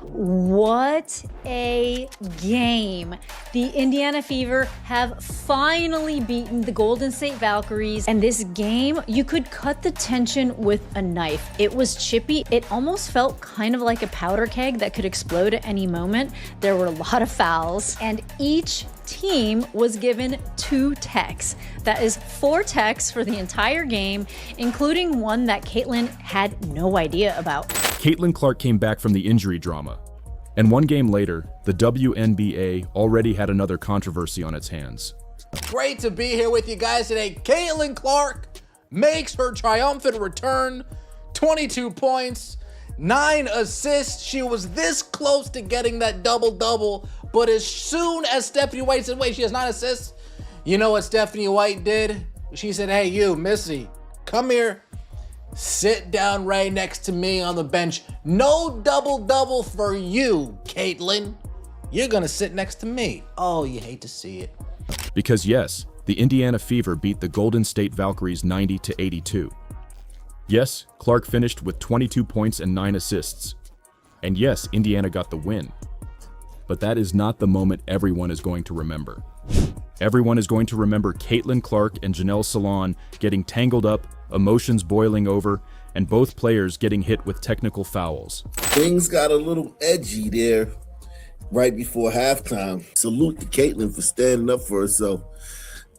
What a game. The Indiana Fever have finally beaten the Golden State Valkyries, and this game, you could cut the tension with a knife. It was chippy. It almost felt kind of like a powder keg that could explode at any moment. There were a lot of fouls, and each team was given 2 techs. That is 4 techs for the entire game, including one that Caitlin had no idea about. Caitlin Clark came back from the injury drama, and one game later, the WNBA already had another controversy on its hands. Great to be here with you guys today. Caitlin Clark makes her triumphant return. 22 points, 9 assists. She was this close to getting that double-double, but as soon as Stephanie White said, wait, she has 9 assists? You know what Stephanie White did? She said, hey, you, Missy, come here. Sit down right next to me on the bench. No double-double for you, Caitlin. You're gonna sit next to me. Oh, you hate to see it. Because yes, the Indiana Fever beat the Golden State Valkyries 90-82. Yes, Clark finished with 22 points and 9 assists. And yes, Indiana got the win. But that is not the moment everyone is going to remember. Everyone is going to remember Caitlin Clark and Janelle Salaun getting tangled up, emotions boiling over, and both players getting hit with technical fouls. Things got a little edgy there right before halftime. Salute to Caitlin for standing up for herself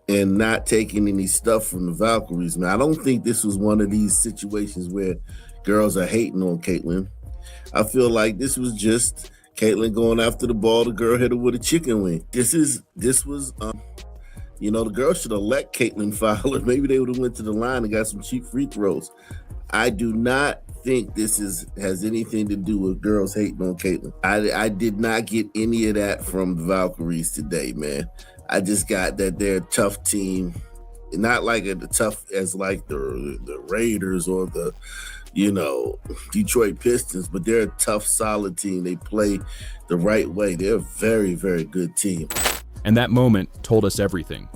and not taking any stuff from the Valkyries. Man, I don't think this was one of these situations where girls are hating on Caitlin. I feel like this was just Caitlin going after the ball. The girl hit her with a chicken wing. This was, you know, the girl should have let Caitlin foul her. Maybe they would have went to the line and got some cheap free throws. I do not think this has anything to do with girls hating on Caitlin. I did not get any of that from the Valkyries today, man. I just got that they're a tough team, not like a tough as like the Raiders or the, you know, Detroit Pistons, but they're a tough, solid team. They play the right way. They're a very, very good team. And that moment told us everything.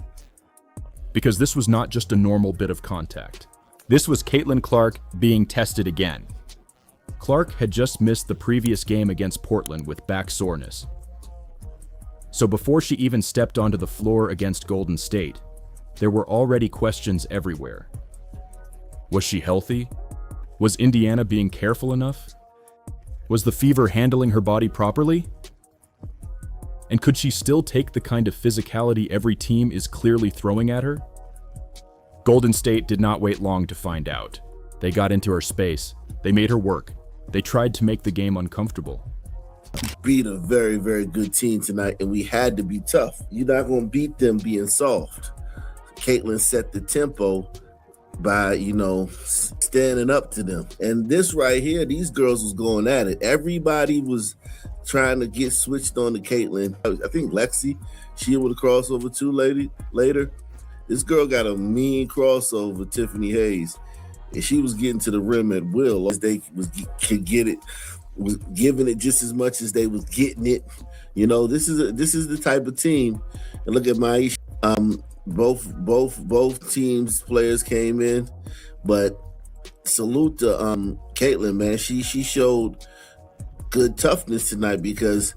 Because this was not just a normal bit of contact. This was Caitlin Clark being tested again. Clark had just missed the previous game against Portland with back soreness. So before she even stepped onto the floor against Golden State, there were already questions everywhere. Was she healthy? Was Indiana being careful enough? Was the Fever handling her body properly? And could she still take the kind of physicality every team is clearly throwing at her? Golden State did not wait long to find out. They got into her space. They made her work. They tried to make the game uncomfortable. Beat a very, very good team tonight, and we had to be tough. You're not going to beat them being soft. Caitlin set the tempo by, you know, standing up to them. And this right here, these girls was going at it. Everybody was trying to get switched on to Caitlin. I think Lexi, she with a crossover too later. This girl got a mean crossover, Tiffany Hayes, and she was getting to the rim at will. As they could get it, was giving it just as much as they was getting it. You know, this is the type of team. And look at Maisha. Both teams players came in, but salute to Caitlin, man. She showed good toughness tonight because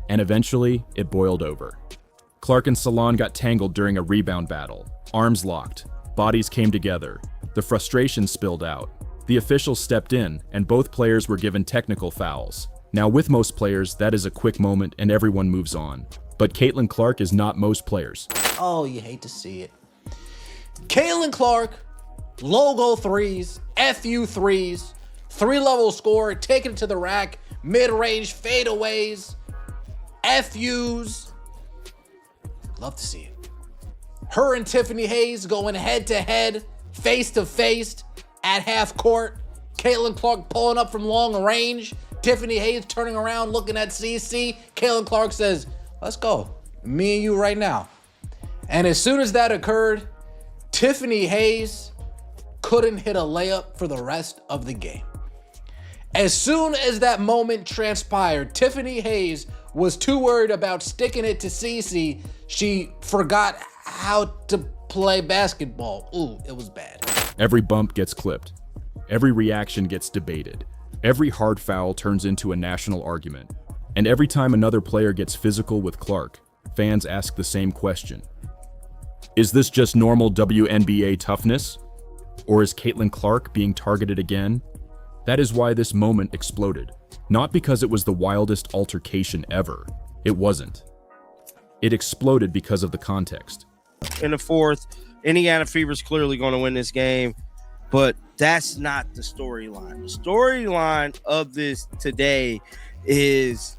and eventually it boiled over. Clark and Salaun got tangled during a rebound battle. Arms locked, bodies came together. The frustration spilled out. The officials stepped in, and both players were given technical fouls. Now, with most players, that is a quick moment and everyone moves on. But Caitlin Clark is not most players. Oh, you hate to see it. Caitlin Clark, logo threes, FU threes, 3-level score, taking it to the rack, mid-range fadeaways, FUs. Love to see it. Her and Tiffany Hayes going head-to-head, face-to-face at half court. Caitlin Clark pulling up from long range. Tiffany Hayes turning around, looking at CC. Caitlin Clark says, let's go. Me and you right now. And as soon as that occurred, Tiffany Hayes couldn't hit a layup for the rest of the game. As soon as that moment transpired, Tiffany Hayes was too worried about sticking it to CC. She forgot how to play basketball. Ooh, it was bad. Every bump gets clipped. Every reaction gets debated. Every hard foul turns into a national argument. And every time another player gets physical with Clark, fans ask the same question. Is this just normal WNBA toughness? Or is Caitlin Clark being targeted again? That is why this moment exploded. Not because it was the wildest altercation ever. It wasn't. It exploded because of the context. In the fourth, Indiana Fever's clearly going to win this game, but that's not the storyline. The storyline of this today is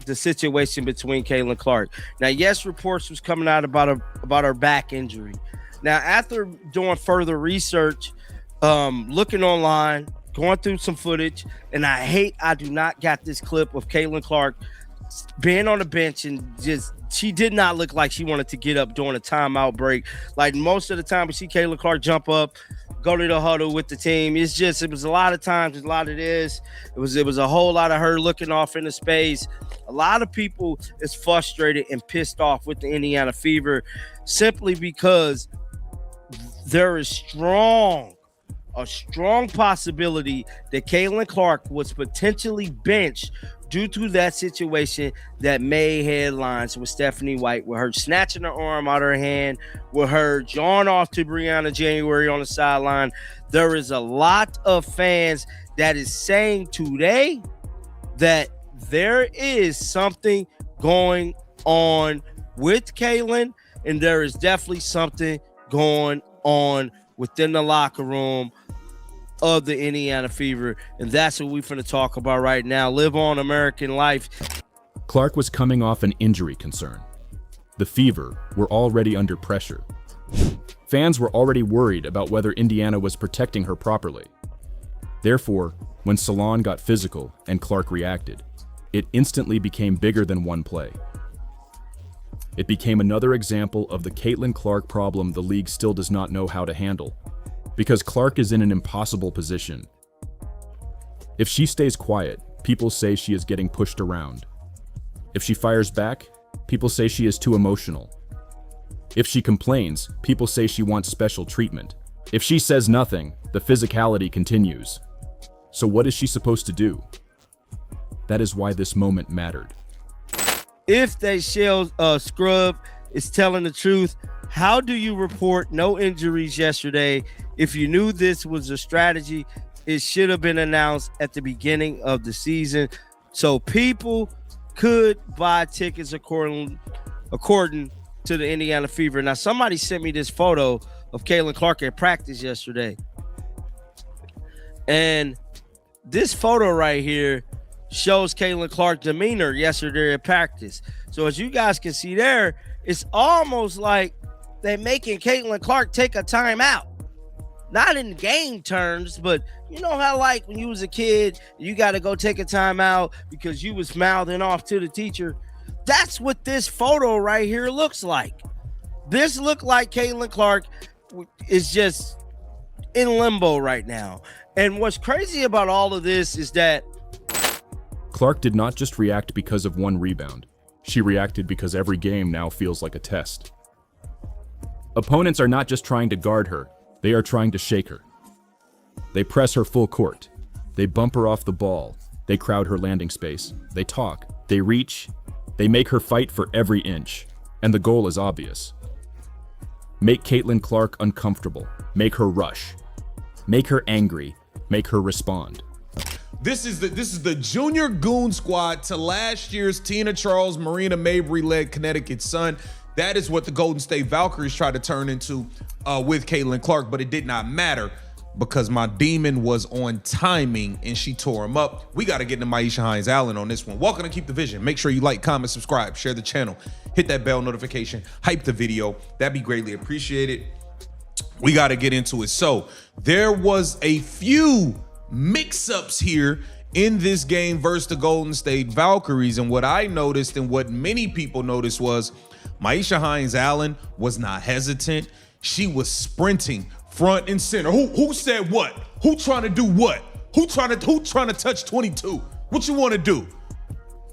the situation between Caitlin Clark. Now, yes, reports was coming out about her back injury. Now, after doing further research, looking online, going through some footage, and I do not got this clip of Caitlin Clark being on the bench and she did not look like she wanted to get up during a timeout break. Like most of the time we see Caitlin Clark jump up, go to the huddle with the team. It was a lot of times, a lot of this. It was a whole lot of her looking off into space. A lot of people is frustrated and pissed off with the Indiana Fever simply because there is a strong possibility that Caitlin Clark was potentially benched due to that situation that made headlines with Stephanie White, with her snatching her arm out of her hand, with her jawing off to Brianna January on the sideline. There is a lot of fans that is saying today that there is something going on with Caitlin, and there is definitely something going on within the locker room of the Indiana Fever, and that's what we're going to talk about right now. Live on American life. Clark was coming off an injury concern. The Fever were already under pressure. Fans were already worried about whether Indiana was protecting her properly. Therefore, when Salaun got physical and Clark reacted, it instantly became bigger than one play. It became another example of the Caitlin Clark problem the league still does not know how to handle, because Clark is in an impossible position. If she stays quiet, people say she is getting pushed around. If she fires back, people say she is too emotional. If she complains, people say she wants special treatment. If she says nothing, the physicality continues. So what is she supposed to do? That is why this moment mattered. If that shell scrub is telling the truth, how do you report no injuries yesterday? If you knew this was a strategy, it should have been announced at the beginning of the season, so people could buy tickets according to the Indiana Fever. Now, somebody sent me this photo of Caitlin Clark at practice yesterday, and this photo right here shows Caitlin Clark's demeanor yesterday at practice. So as you guys can see there, it's almost like they're making Caitlin Clark take a timeout. Not in game terms, but you know how like when you was a kid, you got to go take a timeout because you was mouthing off to the teacher. That's what this photo right here looks like. This looked like Caitlin Clark is just in limbo right now. And what's crazy about all of this is that Clark did not just react because of one rebound. She reacted because every game now feels like a test. Opponents are not just trying to guard her, they are trying to shake her. They press her full court. They bump her off the ball. They crowd her landing space. They talk. They reach. They make her fight for every inch. And the goal is obvious. Make Caitlin Clark uncomfortable. Make her rush. Make her angry. Make her respond. This is the junior goon squad to last year's Tina Charles, Marina Mabry-led Connecticut Sun. That is what the Golden State Valkyries tried to turn into with Caitlin Clark, but it did not matter because my demon was on timing and she tore him up. We got to get into Maisha Hines-Allen on this one. Welcome to Keep the Vision. Make sure you like, comment, subscribe, share the channel, hit that bell notification, hype the video. That'd be greatly appreciated. We got to get into it. So there was a few mix-ups here in this game versus the Golden State Valkyries, and what I noticed and what many people noticed was Maisha Hines-Allen was not hesitant. She was sprinting front and center. Who said what? Who trying to do what? Who trying to touch 22? What you want to do?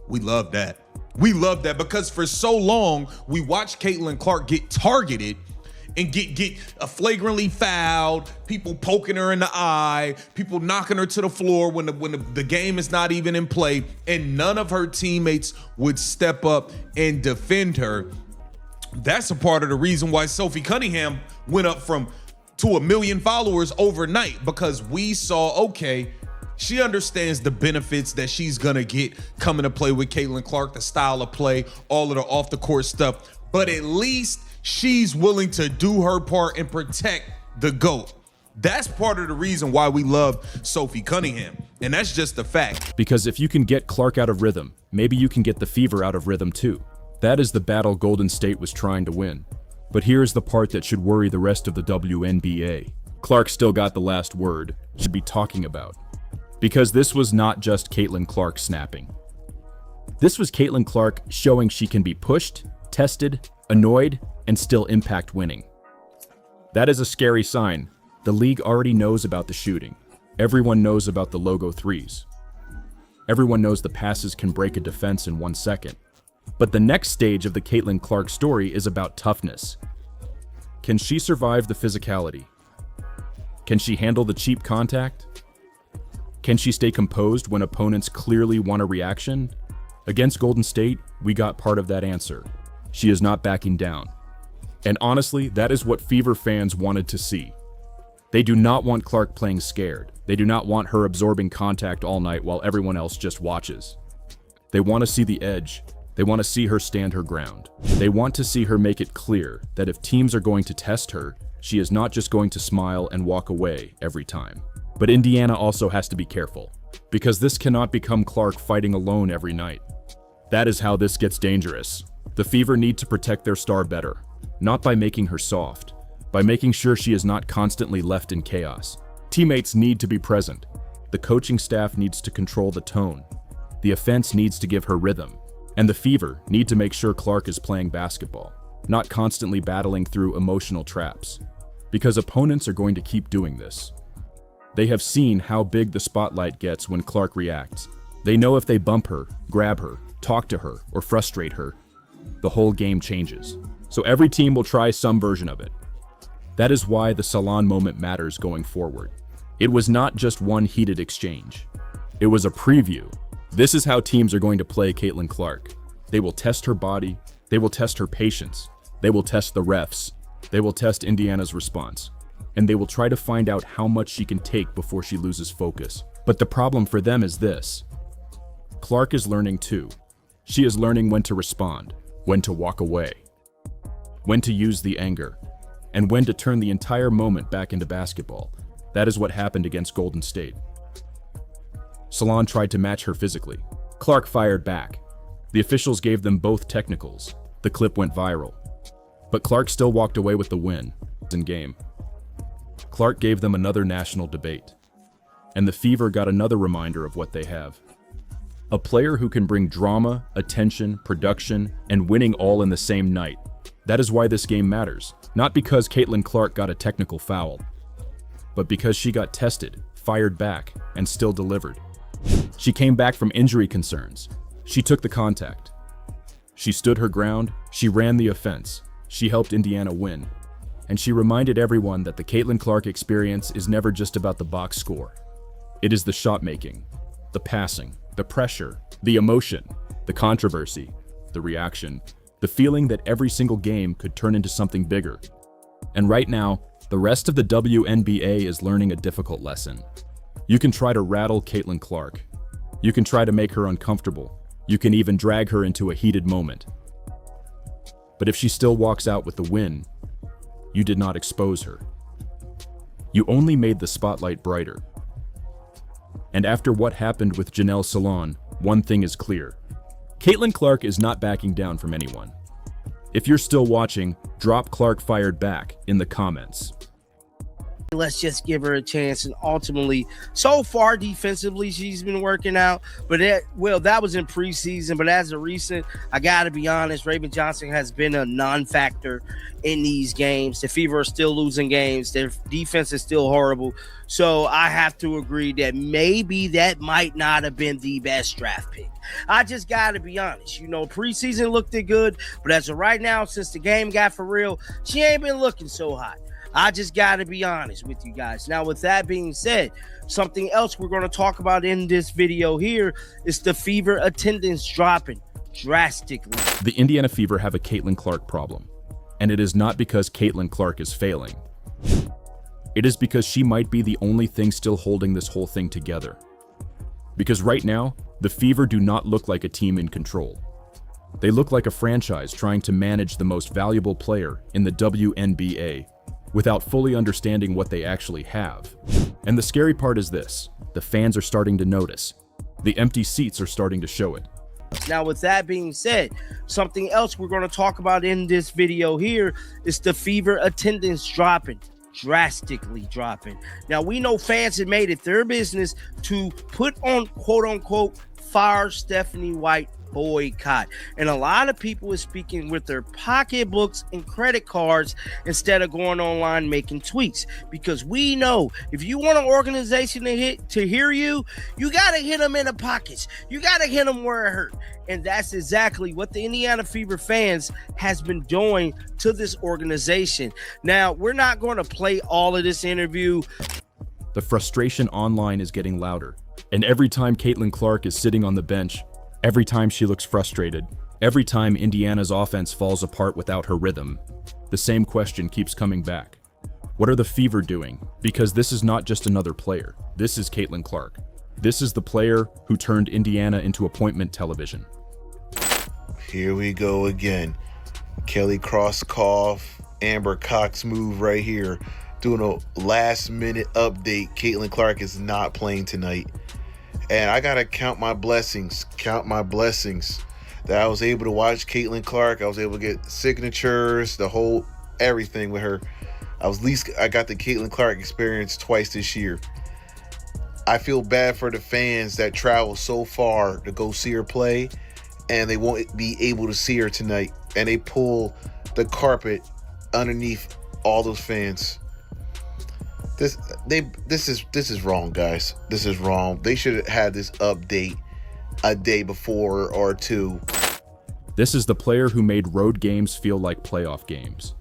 We love that. We love that because for so long we watched Caitlin Clark get targeted and get flagrantly fouled, people poking her in the eye, people knocking her to the floor when the game is not even in play, and none of her teammates would step up and defend her. That's a part of the reason why Sophie Cunningham went up to 1 million followers overnight, because we saw, okay, she understands the benefits that she's gonna get coming to play with Caitlin Clark, the style of play, all of the off the court stuff, but at least she's willing to do her part and protect the GOAT. That's part of the reason why we love Sophie Cunningham, and that's just a fact. Because if you can get Clark out of rhythm, maybe you can get the Fever out of rhythm too. That is the battle Golden State was trying to win. But here's the part that should worry the rest of the WNBA. Clark still got the last word, should be talking about. Because this was not just Caitlin Clark snapping. This was Caitlin Clark showing she can be pushed, tested, annoyed, and still impact winning. That is a scary sign. The league already knows about the shooting. Everyone knows about the logo threes. Everyone knows the passes can break a defense in 1 second. But the next stage of the Caitlin Clark story is about toughness. Can she survive the physicality? Can she handle the cheap contact? Can she stay composed when opponents clearly want a reaction? Against Golden State, we got part of that answer. She is not backing down. And honestly, that is what Fever fans wanted to see. They do not want Clark playing scared. They do not want her absorbing contact all night while everyone else just watches. They want to see the edge. They want to see her stand her ground. They want to see her make it clear that if teams are going to test her, she is not just going to smile and walk away every time. But Indiana also has to be careful, because this cannot become Clark fighting alone every night. That is how this gets dangerous. The Fever need to protect their star better, not by making her soft, by making sure she is not constantly left in chaos. Teammates need to be present. The coaching staff needs to control the tone. The offense needs to give her rhythm. And the Fever need to make sure Clark is playing basketball, not constantly battling through emotional traps. Because opponents are going to keep doing this. They have seen how big the spotlight gets when Clark reacts. They know if they bump her, grab her, talk to her, or frustrate her, the whole game changes. So every team will try some version of it. That is why the Salaun moment matters going forward. It was not just one heated exchange. It was a preview. This is how teams are going to play Caitlin Clark. They will test her body. They will test her patience. They will test the refs. They will test Indiana's response. And they will try to find out how much she can take before she loses focus. But the problem for them is this. Clark is learning too. She is learning when to respond, when to walk away, when to use the anger, and when to turn the entire moment back into basketball. That is what happened against Golden State. Salaun tried to match her physically. Clark fired back. The officials gave them both technicals. The clip went viral. But Clark still walked away with the win in game. Clark gave them another national debate. And the Fever got another reminder of what they have. A player who can bring drama, attention, production, and winning all in the same night. That is why this game matters. Not because Caitlin Clark got a technical foul, but because she got tested, fired back, and still delivered. She came back from injury concerns. She took the contact. She stood her ground. She ran the offense. She helped Indiana win. And she reminded everyone that the Caitlin Clark experience is never just about the box score. It is the shot making, the passing, the pressure, the emotion, the controversy, the reaction, the feeling that every single game could turn into something bigger. And right now, the rest of the WNBA is learning a difficult lesson. You can try to rattle Caitlin Clark. You can try to make her uncomfortable. You can even drag her into a heated moment. But if she still walks out with the win, you did not expose her. You only made the spotlight brighter. And after what happened with Janelle Salaun, one thing is clear. Caitlin Clark is not backing down from anyone. If you're still watching, drop Clark fired back in the comments. let's just give her a chance. And ultimately, so far defensively, she's been working out. But that was in preseason. But as of recent, I got to be honest, Raven Johnson has been a non-factor in these games. The Fever are still losing games. Their defense is still horrible. So I have to agree that maybe that might not have been the best draft pick. I just got to be honest. Preseason looked good, but as of right now, since the game got for real, she ain't been looking so hot. I just got to be honest with you guys. Now, with that being said, something else we're going to talk about in this video here is the Fever attendance dropping drastically. The Indiana Fever have a Caitlin Clark problem, and it is not because Caitlin Clark is failing. It is because she might be the only thing still holding this whole thing together. Because right now, the Fever do not look like a team in control. They look like a franchise trying to manage the most valuable player in the WNBA without fully understanding what they actually have. And the scary part is this: the fans are starting to notice. The empty seats are starting to show it. Now, with that being said, something else we're going to talk about in this video here is the Fever attendance drastically dropping. Now, we know fans have made it their business to put on quote-unquote fire Stephanie White boycott, and a lot of people is speaking with their pocketbooks and credit cards instead of going online making tweets, because we know if you want an organization to hear you, you got to hit them in the pockets. You got to hit them where it hurt. And that's exactly what the Indiana Fever fans has been doing to this organization. Now, we're not going to play all of this interview. The frustration online is getting louder, and every time Caitlin Clark is sitting on the bench, every time she looks frustrated, every time Indiana's offense falls apart without her rhythm, the same question keeps coming back. What are the Fever doing? Because this is not just another player. This is Caitlin Clark. This is the player who turned Indiana into appointment television. Here we go again. Kelly Krauskopf, Amber Cox move right here. Doing a last-minute update. Caitlin Clark is not playing tonight. And I gotta count my blessings that I was able to watch Caitlin Clark. I was able to get signatures, the whole everything with her. I got the Caitlin Clark experience twice this year. I feel bad for the fans that travel so far to go see her play, and they won't be able to see her tonight. And they pull the carpet underneath all those fans. This is wrong, guys. This is wrong. They should have had this update a day before or two. This is the player who made road games feel like playoff games.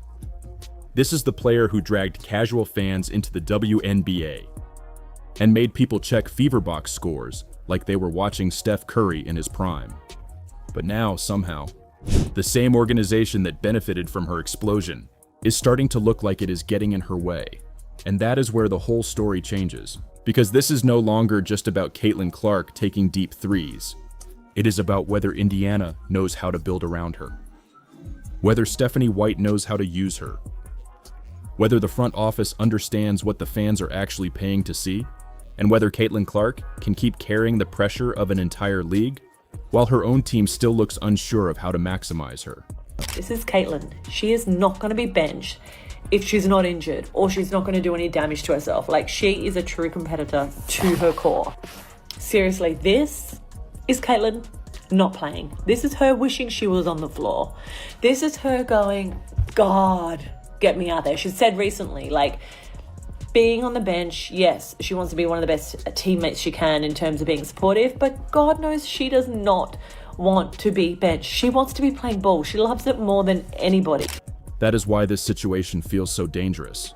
This is the player who dragged casual fans into the WNBA and made people check Feverbox scores like they were watching Steph Curry in his prime. But now, somehow, the same organization that benefited from her explosion is starting to look like it is getting in her way. And that is where the whole story changes, because this is no longer just about Caitlin Clark taking deep threes. It is about whether Indiana knows how to build around her, whether Stephanie White knows how to use her, whether the front office understands what the fans are actually paying to see, and whether Caitlin Clark can keep carrying the pressure of an entire league while her own team still looks unsure of how to maximize her. This is Caitlin. She is not going to be benched if she's not injured, or she's not going to do any damage to herself. Like, she is a true competitor to her core. Seriously, this is Caitlin not playing. This is her wishing she was on the floor. This is her going, God, get me out there. She said recently, like, being on the bench, yes, she wants to be one of the best teammates she can in terms of being supportive, but God knows she does not want to be benched. She wants to be playing ball. She loves it more than anybody. That is why this situation feels so dangerous.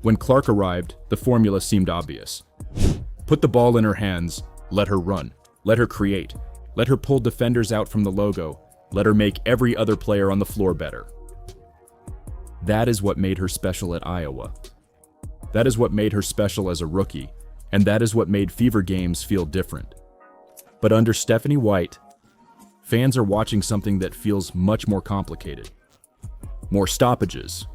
When Clark arrived, the formula seemed obvious. Put the ball in her hands, let her run, let her create, let her pull defenders out from the logo, let her make every other player on the floor better. That is what made her special at Iowa. That is what made her special as a rookie, and that is what made Fever games feel different. But under Stephanie White, fans are watching something that feels much more complicated. More stoppages,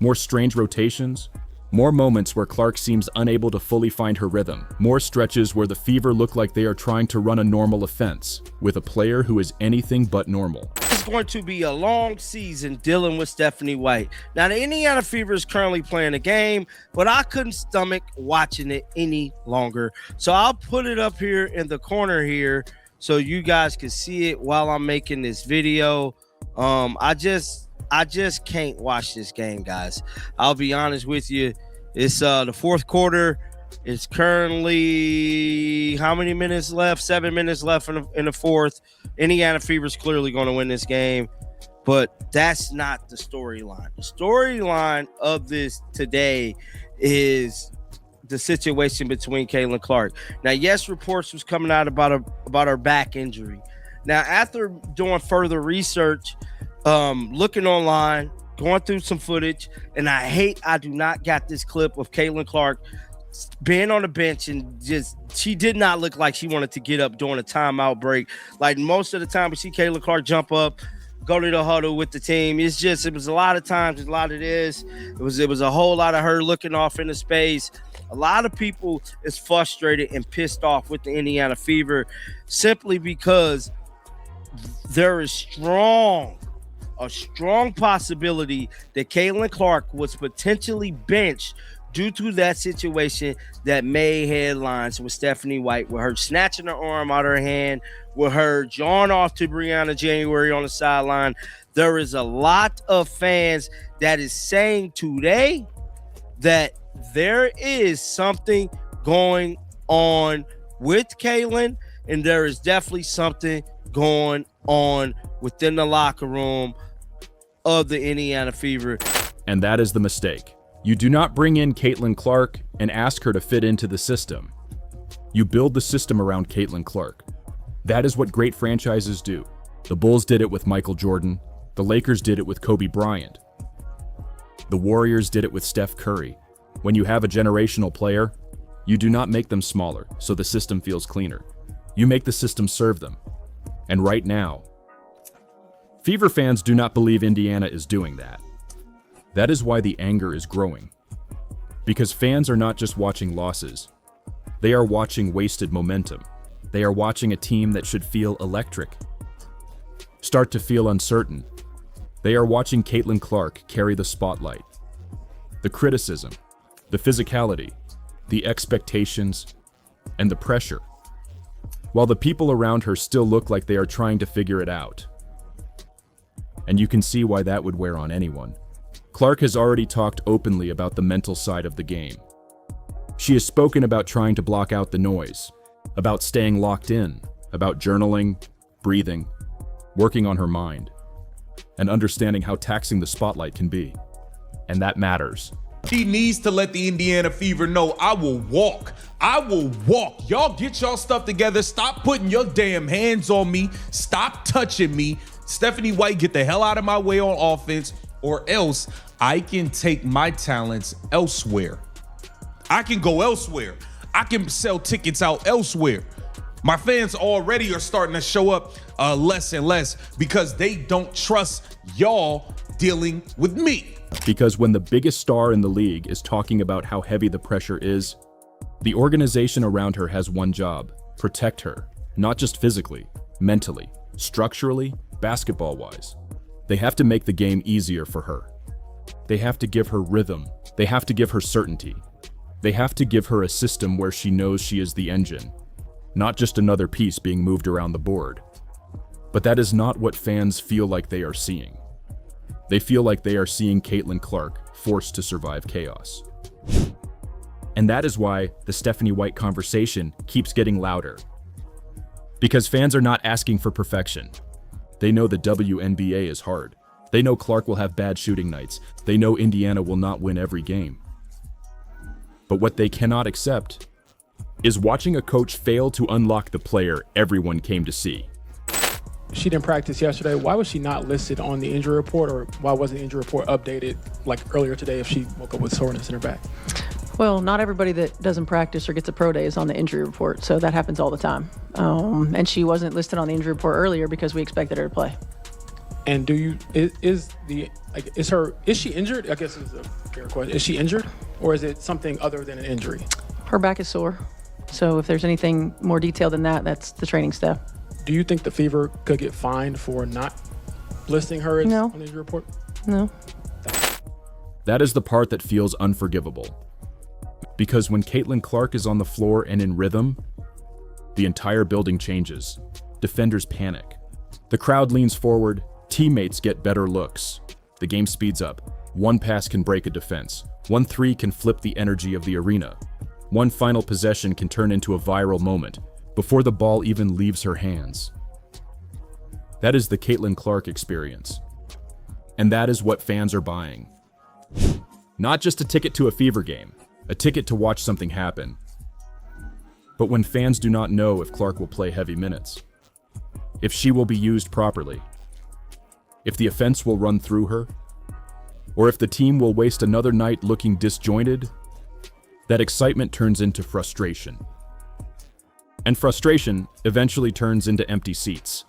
more strange rotations, More moments where Clark seems unable to fully find her rhythm. More stretches where the Fever look like they are trying to run a normal offense with a player who is anything but normal. It's going to be a long season dealing with Stephanie White. Now, the Indiana Fever is currently playing a game, but I couldn't stomach watching it any longer. So I'll put it up here in the corner here so you guys can see it while I'm making this video. I just can't watch this game, guys. I'll be honest with you. It's the fourth quarter. It's currently how many minutes left? 7 minutes left in the fourth. Indiana Fever's clearly going to win this game, but that's not the storyline. The storyline of this today is the situation between Caitlin Clark. Now, yes, reports was coming out about her back injury. Now, after doing further research, looking online, going through some footage, and I do not got this clip of Caitlin Clark being on the bench and she did not look like she wanted to get up during a timeout break. Like most of the time we see Caitlin Clark jump up, go to the huddle with the team. It was a lot of times, it was a whole lot of her looking off into space. A lot of people is frustrated and pissed off with the Indiana Fever simply because there is a strong possibility that Caitlin Clark was potentially benched due to that situation that made headlines with Stephanie White, with her snatching her arm out of her hand, with her jawing off to Brianna January on the sideline. There is a lot of fans that is saying today that there is something going on with Caitlin, and there is definitely something going on within the locker room of the Indiana Fever. And that is the mistake. You do not bring in Caitlin Clark and ask her to fit into the system. You build the system around Caitlin Clark. That is what great franchises do. The Bulls did it with Michael Jordan. The Lakers did it with Kobe Bryant. The Warriors did it with Steph Curry. When you have a generational player, you do not make them smaller so the system feels cleaner. You make the system serve them. And right now, Fever fans do not believe Indiana is doing that. That is why the anger is growing. Because fans are not just watching losses. They are watching wasted momentum. They are watching a team that should feel electric start to feel uncertain. They are watching Caitlin Clark carry the spotlight. The criticism, the physicality, the expectations, and the pressure. While the people around her still look like they are trying to figure it out. And you can see why that would wear on anyone. Clark has already talked openly about the mental side of the game. She has spoken about trying to block out the noise, about staying locked in, about journaling, breathing, working on her mind, and understanding how taxing the spotlight can be. And that matters. She needs to let the Indiana Fever know, I will walk. I will walk. Y'all get y'all stuff together. Stop putting your damn hands on me. Stop touching me. Stephanie White, get the hell out of my way on offense, or else I can take my talents elsewhere. I can go elsewhere. I can sell tickets out elsewhere. My fans already are starting to show up less and less because they don't trust y'all dealing with me. Because when the biggest star in the league is talking about how heavy the pressure is, the organization around her has one job: protect her, not just physically, mentally, structurally, basketball-wise. They have to make the game easier for her. They have to give her rhythm. They have to give her certainty. They have to give her a system where she knows she is the engine, not just another piece being moved around the board. But that is not what fans feel like they are seeing. They feel like they are seeing Caitlin Clark forced to survive chaos. And that is why the Stephanie White conversation keeps getting louder. Because fans are not asking for perfection. They know the WNBA is hard. They know Clark will have bad shooting nights. They know Indiana will not win every game. But what they cannot accept is watching a coach fail to unlock the player everyone came to see. She didn't practice yesterday. Why was she not listed on the injury report, or why wasn't the injury report updated like earlier today if she woke up with soreness in her back? Well, not everybody that doesn't practice or gets a pro day is on the injury report, so that happens all the time. And she wasn't listed on the injury report earlier because we expected her to play. And is she injured? I guess is a fair question. Is she injured? Or is it something other than an injury? Her back is sore. So if there's anything more detailed than that, that's the training staff. Do you think the Fever could get fined for not listing her as No. on the injury report? No. That is the part that feels unforgivable. Because when Caitlin Clark is on the floor and in rhythm, the entire building changes. Defenders panic. The crowd leans forward, teammates get better looks. The game speeds up. One pass can break a defense. One three can flip the energy of the arena. One final possession can turn into a viral moment before the ball even leaves her hands. That is the Caitlin Clark experience. And that is what fans are buying. Not just a ticket to a Fever game, a ticket to watch something happen. But when fans do not know if Clark will play heavy minutes, if she will be used properly, if the offense will run through her, or if the team will waste another night looking disjointed, that excitement turns into frustration. And frustration eventually turns into empty seats.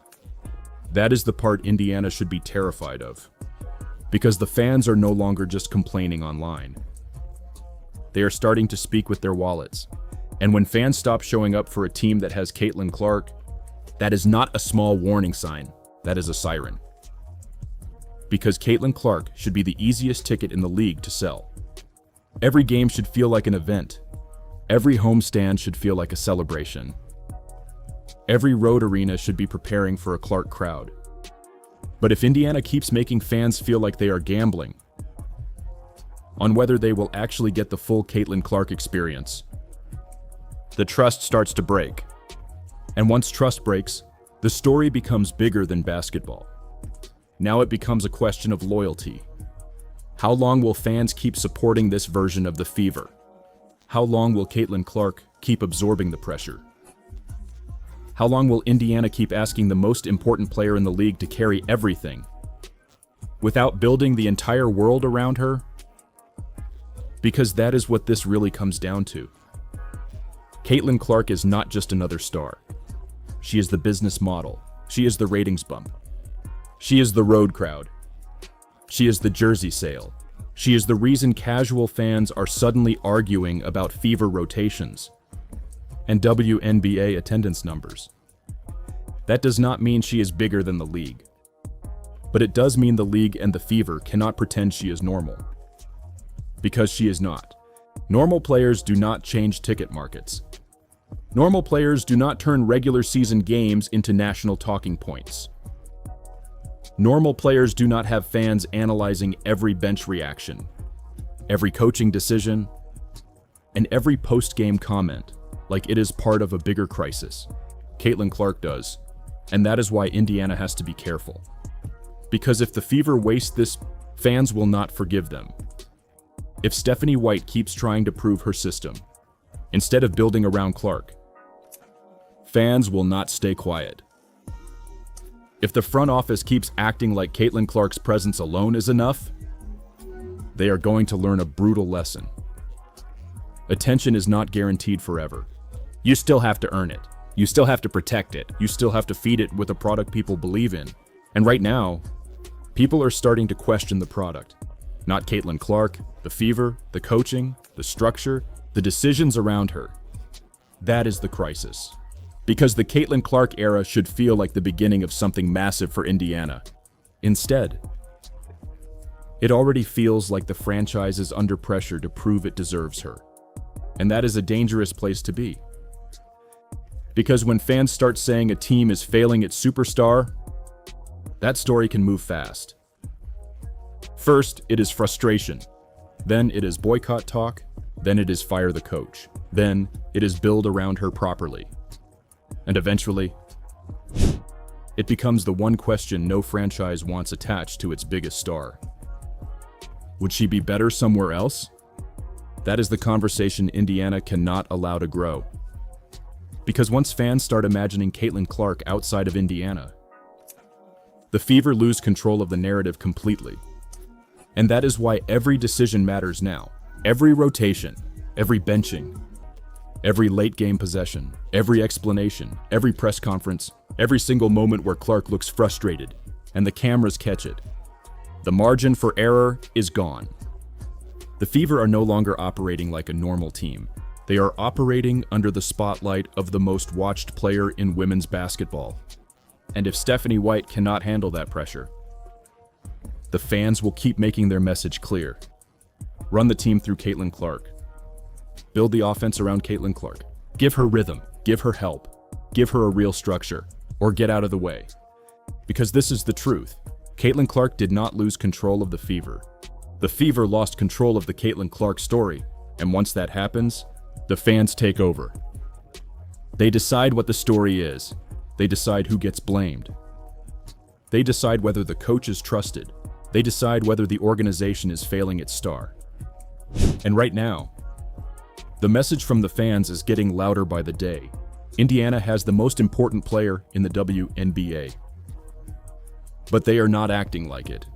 That is the part Indiana should be terrified of, because the fans are no longer just complaining online. They are starting to speak with their wallets. And when fans stop showing up for a team that has Caitlin Clark, that is not a small warning sign, that is a siren. Because Caitlin Clark should be the easiest ticket in the league to sell. Every game should feel like an event. Every homestand should feel like a celebration. Every road arena should be preparing for a Clark crowd. But if Indiana keeps making fans feel like they are gambling on whether they will actually get the full Caitlin Clark experience, the trust starts to break. And once trust breaks, the story becomes bigger than basketball. Now it becomes a question of loyalty. How long will fans keep supporting this version of the Fever? How long will Caitlin Clark keep absorbing the pressure? How long will Indiana keep asking the most important player in the league to carry everything without building the entire world around her? Because that is what this really comes down to. Caitlin Clark is not just another star. She is the business model. She is the ratings bump. She is the road crowd. She is the jersey sale. She is the reason casual fans are suddenly arguing about Fever rotations and WNBA attendance numbers. That does not mean she is bigger than the league. But it does mean the league and the Fever cannot pretend she is normal. Because she is not. Normal players do not change ticket markets. Normal players do not turn regular season games into national talking points. Normal players do not have fans analyzing every bench reaction, every coaching decision, and every post-game comment like it is part of a bigger crisis. Caitlin Clark does, and that is why Indiana has to be careful. Because if the Fever waste this, fans will not forgive them. If Stephanie White keeps trying to prove her system, instead of building around Clark, fans will not stay quiet. If the front office keeps acting like Caitlin Clark's presence alone is enough, they are going to learn a brutal lesson. Attention is not guaranteed forever. You still have to earn it. You still have to protect it. You still have to feed it with a product people believe in. And right now, people are starting to question the product. Not Caitlin Clark, the Fever, the coaching, the structure, the decisions around her. That is the crisis. Because the Caitlin Clark era should feel like the beginning of something massive for Indiana. Instead, it already feels like the franchise is under pressure to prove it deserves her. And that is a dangerous place to be. Because when fans start saying a team is failing its superstar, that story can move fast. First, it is frustration. Then it is boycott talk. Then it is fire the coach. Then it is build around her properly. And eventually, it becomes the one question no franchise wants attached to its biggest star. Would she be better somewhere else? That is the conversation Indiana cannot allow to grow. Because once fans start imagining Caitlin Clark outside of Indiana, the Fever lose control of the narrative completely. And that is why every decision matters now. Every rotation, every benching, every late game possession, every explanation, every press conference, every single moment where Clark looks frustrated and the cameras catch it. The margin for error is gone. The Fever are no longer operating like a normal team. They are operating under the spotlight of the most watched player in women's basketball. And if Stephanie White cannot handle that pressure, the fans will keep making their message clear. Run the team through Caitlin Clark. Build the offense around Caitlin Clark. Give her rhythm, give her help, give her a real structure, or get out of the way. Because this is the truth. Caitlin Clark did not lose control of the Fever. The Fever lost control of the Caitlin Clark story, and once that happens, the fans take over. They decide what the story is. They decide who gets blamed. They decide whether the coach is trusted. They decide whether the organization is failing its star. And right now, the message from the fans is getting louder by the day. Indiana has the most important player in the WNBA. But they are not acting like it.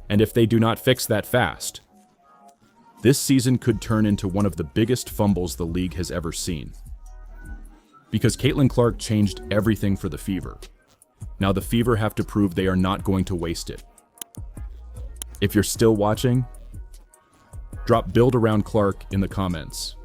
And if they do not fix that fast, this season could turn into one of the biggest fumbles the league has ever seen. Because Caitlin Clark changed everything for the Fever. Now the Fever have to prove they are not going to waste it. If you're still watching, drop "Build Around Clark" in the comments.